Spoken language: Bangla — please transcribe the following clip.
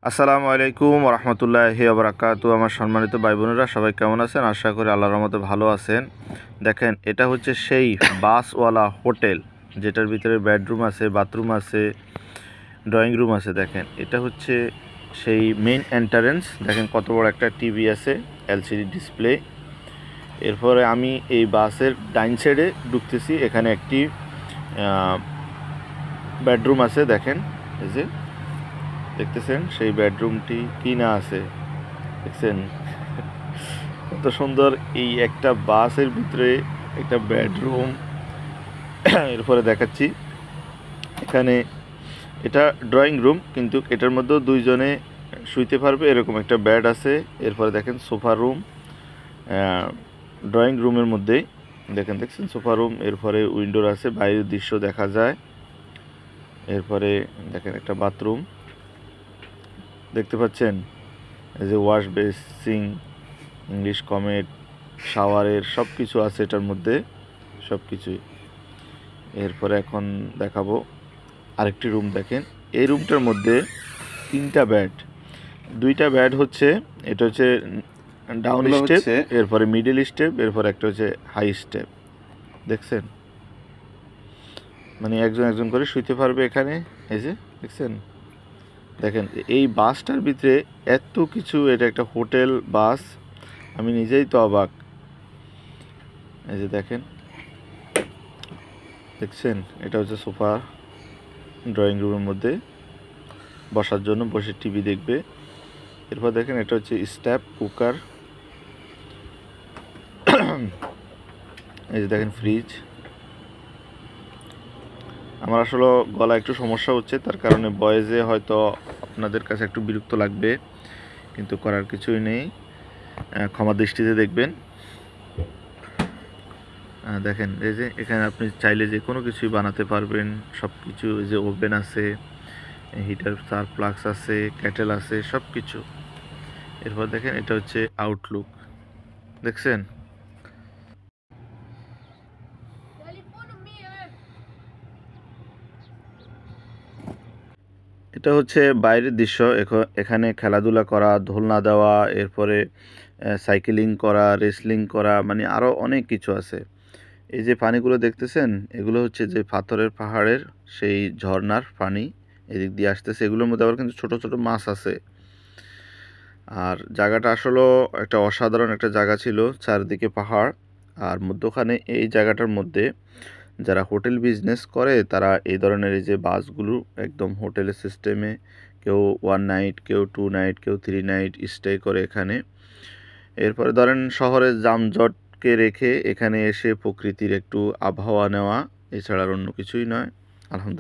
আসসালামু আলাইকুম রহমতুল্লাহি ওবরাকাতু। আমার সম্মানিত ভাই বোনেরা সবাই কেমন আছেন? আশা করি আল্লাহর রহমতে ভালো আছেন। দেখেন, এটা হচ্ছে সেই বাসওয়ালা হোটেল, যেটার ভিতরে বেডরুম আছে, বাথরুম আছে, ড্রয়িং রুম আছে। দেখেন, এটা হচ্ছে সেই মেইন এন্ট্রান্স। দেখেন কত বড় একটা টিভি আছে, এলসিডি ডিসপ্লে। এরপরে আমি এই বাসের ডাইন সাইডে ঢুকতেছি, এখানে একটি বেডরুম আছে। দেখেন, এই যে দেখতেছেন সেই বেডরুমটি কি না আছে, দেখছেন কত সুন্দর। এই একটা বাসের ভিতরে একটা বেডরুম। এরপরে দেখাচ্ছি, এখানে এটা ড্রয়িং রুম, কিন্তু এটার মধ্যেও দুইজনে শুইতে পারবে এরকম একটা বেড আছে। এরপরে দেখেন সোফা রুম, ড্রয়িং রুমের মধ্যেই দেখছেন সোফা রুম। এরপরে উইন্ডোর আছে, বাইরের দৃশ্য দেখা যায়। এরপরে দেখেন একটা বাথরুম দেখতে পাচ্ছেন, এই যে ওয়াশ বেসিং, ইংলিশ কমেট, শাওয়ারের সব কিছু আছে এটার মধ্যে, সব কিছুই। এরপরে এখন দেখাবো আরেকটি রুম। দেখেন, এই রুমটার মধ্যে তিনটা বেড, দুইটা বেড হচ্ছে, এটা হচ্ছে ডাউন স্টেপ, এরপরে মিডল স্টেপ, এরপরে একটা হচ্ছে হাই স্টেপ। দেখছেন, মানে একজন একজন করে শুইতে পারবে এখানে। এই যে দেখছেন, দেখেন এই বাসটার ভিতরে এত কিছু, এটা একটা হোটেল বাস, আমি নিজেই তো অবাক। এই যে দেখছেন, এটা হচ্ছে সোফা, ড্রয়িং রুমের মধ্যে বসার জন্য, বসে টিভি দেখবে। এরপর দেখেন, এটা হচ্ছে স্ট্যাপ কুকার। এই যে দেখেন ফ্রিজ। আমার আসলে গলা একটু সমস্যা হচ্ছে, তার কারণে ভয়েসে হয়তো আপনাদের কাছে একটু বিরক্ত লাগবে, কিন্তু করার কিছুই নেই, ক্ষমা দৃষ্টিতে দেখবেন। দেখেন, এই যে এখানে আপনি চাইলে যে কোনো কিছুই বানাতে পারবেন, সব কিছু। এই যে ওভেন আছে, হিটার, তার প্লাগস আছে, ক্যাটেল আছে, সব কিছু। এরপর দেখেন, এটা হচ্ছে আউটলুক, দেখছেন। এটা হচ্ছে বাইরের দৃশ্য। এখানে খেলাধুলা করা, দোলনা দেওয়া, এরপরে সাইকেলিং করা, রেসলিং করা, মানে আরও অনেক কিছু আছে। এই যে পানিগুলো দেখতেছেন, এগুলো হচ্ছে যে পাথরের পাহাড়ের সেই ঝর্ণার পানি এদিক দিয়ে আসতেছে। এগুলোর মধ্যে আবার কিন্তু ছোট ছোট মাছ আছে। আর জায়গাটা আসলেও একটা অসাধারণ একটা জায়গা ছিল, চারদিকে পাহাড়। আর মধ্যখানে এই জায়গাটার মধ্যে যারা হোটেল বিজনেস করে, তারা এই ধরনের এই যে বাসগুলো একদম হোটেলের সিস্টেমে, কেউ 1 নাইট, কেউ 2 নাইট, কেউ 3 নাইট স্টে করে এখানে। এরপরে ধরেন শহরের যানজটকে রেখে এখানে এসে প্রকৃতির একটু আবহাওয়া নেওয়া, এছাড়া আর অন্য কিছুই নয়। আলহামদুলিল্লাহ।